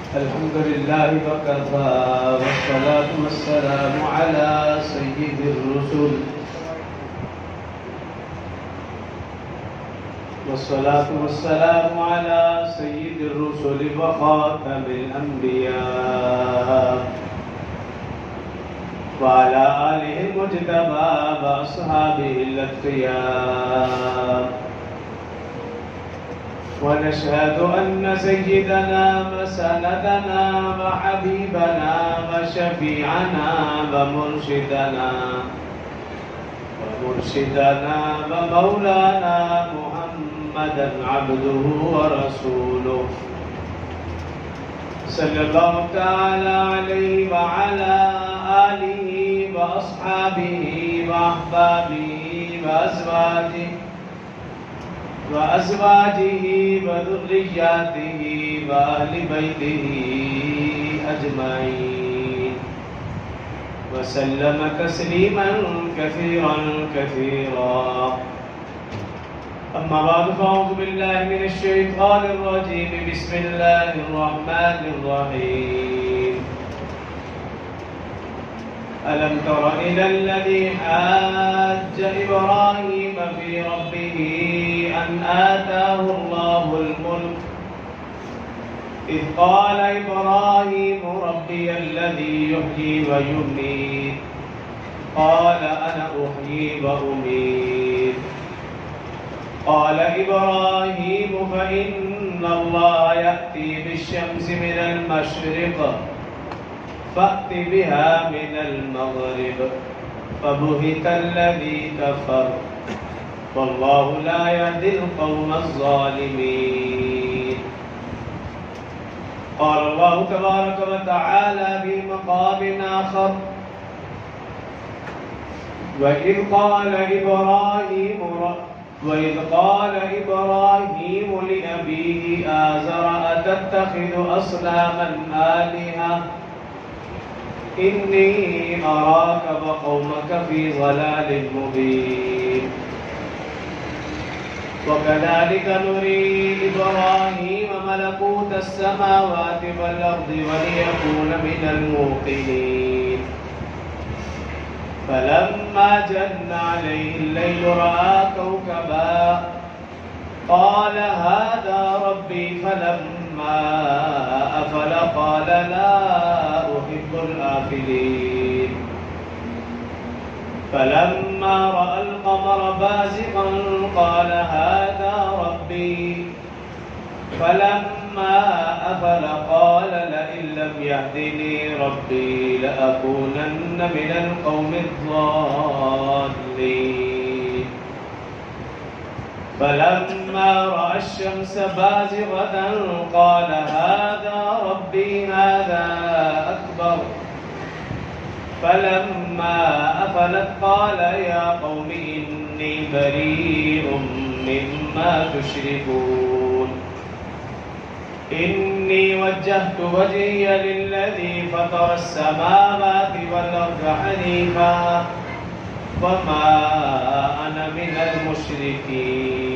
الحمد لله وكفى والصلاة والسلام على سيد الرسل وخاتم الأنبياء وعلى آله المجتبى وأصحابه الأتقياء ونشهد أن سيدنا وسندنا وحبيبنا وشفيعنا ومرشدنا ومولانا محمدا عبده ورسوله صلى الله تعالى عليه وعلى آله وأصحابه وأحبابه وأزواجه وذرياته وأهل بيته أجمعين وسلم تسليما كثيرا أما بعد فأعوذ بالله من الشيطان الرجيم بسم الله الرحمن الرحيم ألم تر إلى الذي حاج إبراهيم في ربه أن آتاه الله الملك إذ قال إبراهيم ربي الذي يحيي ويميت قال أنا أحيي وأميت قال إبراهيم فإن الله يأتي بالشمس من المشرق فأت بها من المغرب فبهت الذي كفر والله لا يهدي القوم الظالمين. قال الله تبارك وتعالى في مقام آخر وإذ قال إبراهيم لأبيه آزر أتتخذ أصناما آلهة إني أراك وقومك في ضلال مبين. وكذلك نري إبراهيم ملكوت السماوات والأرض وليكون من الموقنين فلما جن عليه الليل رأى كوكبا قال هذا ربي فلما أفل قال لا أحب الآفلين. فلما رأى القمر بازغا قال هذا ربي فلما أفل قال لئن لم يهدني ربي لأكونن من القوم الضالين. فلما رأى الشمس بازغة قال هذا ربي هذا أكبر فلما أفلت قال يا قوم إني بريء مما تشركون إني وجهت وجهي للذي فطر السماوات والأرض حنيفا وما أنا من المشركين.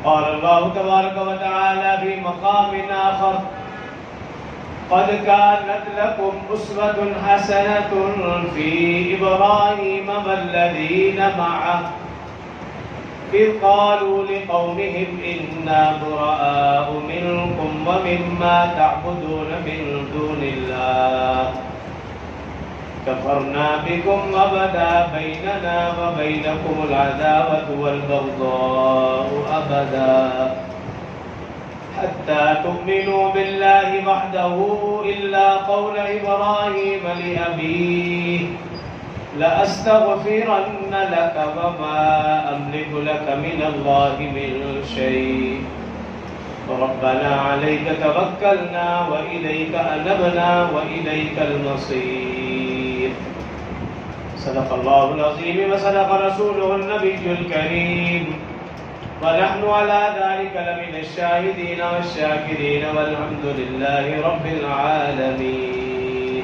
قال الله تبارك وتعالى في مقام آخر قد كانت لكم أسوة حسنة في إبراهيم والذين معه إذ قالوا لقومهم إنا براء منكم ومما تعبدون من دون الله كفرنا بكم وبدا بيننا وبينكم العداوة والبغضاء أبدا حتى تؤمنوا بالله وحده إلا قول إبراهيم لأبيه لأستغفرن لك وما أملك لك من الله من شيء ربنا عليك توكلنا وإليك أنبنا وإليك المصير. صدق الله العظيم وصدق رسوله النبي الكريم ونحن على ذلك لمن الشاهدين والشاكرين والحمد لله رب العالمين.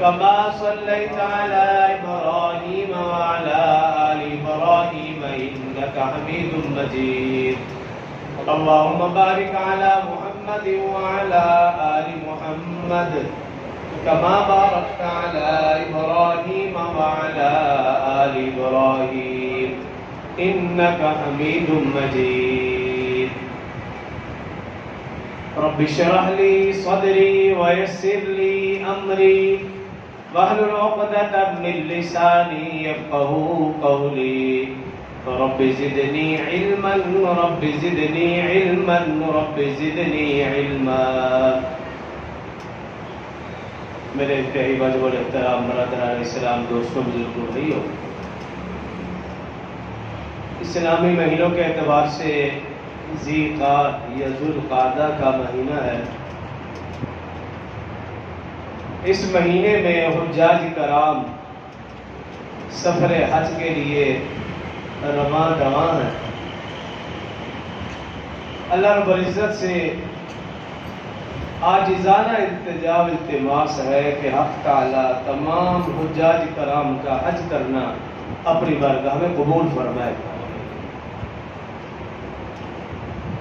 كما صليت على إبراهيم وعلى آل إبراهيم إنك حميد مجيد اللهم بارك على محمد وعلى آل محمد كما باركت على إبراهيم وعلى آل إبراهيم إنك حميد مجيد رب اشرح لي صدري ويسر لي أمري واحلل عقدة من لساني يفقهوا قولي رب زدني علما رب زدني علما رب زدني علما میرے انتہائی واجب الاحترام برادران اسلام دوستوں بزرگوں بھائیوں، اسلامی مہینوں کے اعتبار سے ذی قعدہ یا ذوالقعدہ کا مہینہ ہے۔ اس مہینے میں حجاج کرام سفر حج کے لیے رواں ہیں۔ اللہ رب العزت سے عاجزانہ التجا التماس ہے کہ حق تعالی تمام حجاج کرام کا حج کرنا اپنی بارگاہ میں قبول فرمائے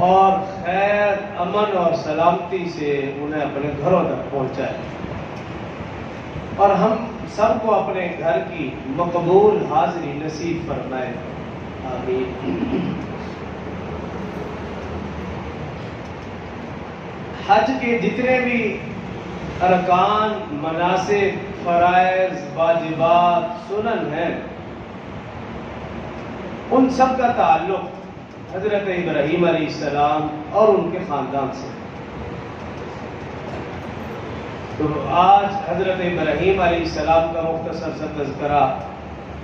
اور خیر امن اور سلامتی سے انہیں اپنے گھروں تک پہنچائے، اور ہم سب کو اپنے گھر کی مقبول حاضری نصیب فرمائے، آمین۔ حج کے جتنے بھی ارکان، مناسک، فرائض، واجبات، سنن ہیں، ان سب کا تعلق حضرت ابراہیم علیہ السلام اور ان کے خاندان سے۔ تو آج حضرت ابراہیم علیہ السلام کا مختصر سا تذکرہ،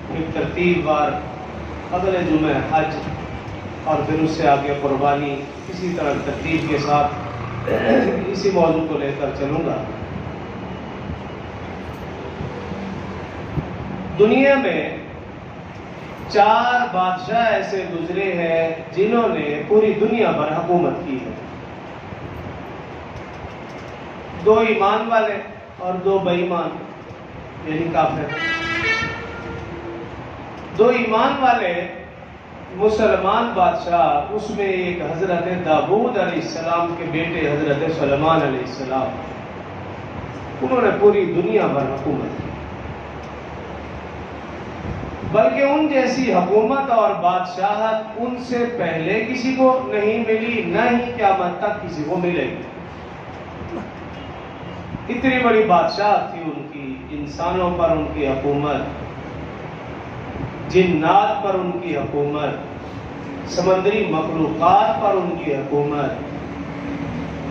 پھر ترتیب وار اگلے جمعہ حج، اور پھر اس سے آگے قربانی، اسی طرح ترتیب کے ساتھ اسی موضوع کو لے کر چلوں گا۔ دنیا میں 4 بادشاہ ایسے گزرے ہیں جنہوں نے پوری دنیا پر حکومت کی ہے۔ 2 ایمان والے اور 2 بے ایمان، یعنی کافر۔ 2 ایمان والے مسلمان بادشاہ، اس میں ایک حضرت داؤد علیہ السلام کے بیٹے حضرت سلیمان علیہ السلام، انہوں نے پوری دنیا پر حکومت کی، بلکہ ان جیسی حکومت اور بادشاہت ان سے پہلے کسی کو نہیں ملی، نہ ہی قیامت تک کسی کو ملے گی۔ اتنی بڑی بادشاہت تھی ان کی، انسانوں پر ان کی حکومت، جنات پر ان کی حکومت، سمندری مخلوقات پر ان کی حکومت،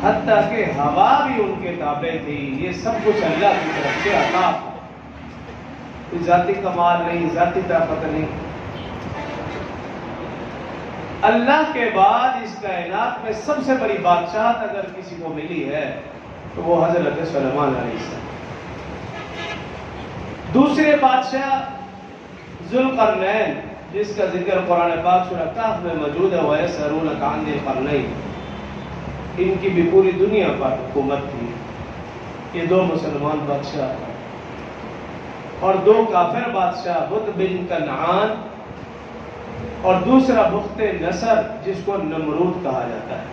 حتیٰ کہ ہوا بھی ان کے تابع تھی۔ یہ سب کچھ اللہ کی طرف سے عطا تھا، کوئی ذاتی کمال نہیں، ذاتی طاقت نہیں۔ اللہ کے بعد اس کائنات میں سب سے بڑی بادشاہت اگر کسی کو ملی ہے تو وہ حضرت سلیمان علیہ السلام۔ دوسرے بادشاہ ذوالقرنین، جس کا ذکر قرآن پاک سورہ کہف میں موجود ہے، وَيَسْأَلُونَكَ عَنِ ذِي الْقَرْنَيْنِ، ان کی بھی پوری دنیا پر حکومت تھی۔ یہ 2 مسلمان بادشاہ اور 2 کافر بادشاہ، بت بن کنعان اور دوسرا بخت نصر جس کو نمرود کہا جاتا ہے۔